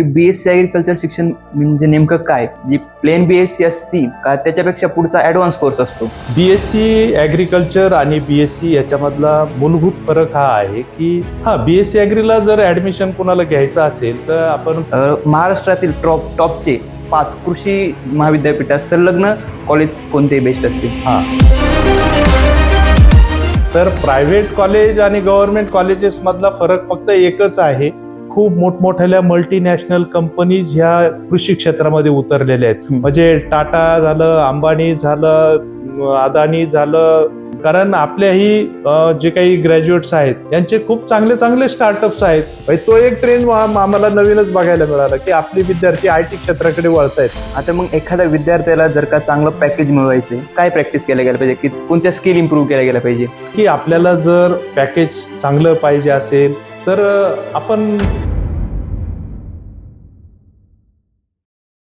BSc agriculture शिक्षण म्हणजे नेमकं काय? जी प्लेन BSc असती का त्याच्यापेक्षा पुढचा ॲडव्हान्स कोर्स असतो? BSc ॲग्रिकल्चर आणि BSc याच्यामधला मूलभूत फरक हा आहे की BSc ॲग्रीला जर ऍडमिशन कोणाला घ्यायचं असेल तर आपण महाराष्ट्रातील टॉपचे 5 कृषी महाविद्यापीठात संलग्न कॉलेज कोणते बेस्ट असतील? तर प्रायव्हेट कॉलेज आणि गव्हर्नमेंट कॉलेजेस मधला फरक फक्त एकच आहे. खूप मोठमोठ्या मल्टीनॅशनल कंपनीज ह्या कृषी क्षेत्रामध्ये उतरलेल्या आहेत. म्हणजे टाटा झालं, अंबानी झालं, अदानी झालं. कारण आपल्याही जे काही ग्रॅज्युएट्स आहेत यांचे खूप चांगले चांगले स्टार्टअप्स आहेत. तो एक ट्रेंड आम्हाला नवीनच बघायला मिळाला की आपले विद्यार्थी IT क्षेत्राकडे वळतायत. आता मग एखाद्या विद्यार्थ्याला जर का चांगलं पॅकेज मिळवायचे, काय प्रॅक्टिस केल्या गेल्या पाहिजे, की कोणत्या स्किल इम्प्रूव्ह केल्या गेल्या पाहिजे? की आपल्याला जर पॅकेज चांगलं पाहिजे असेल तर आपण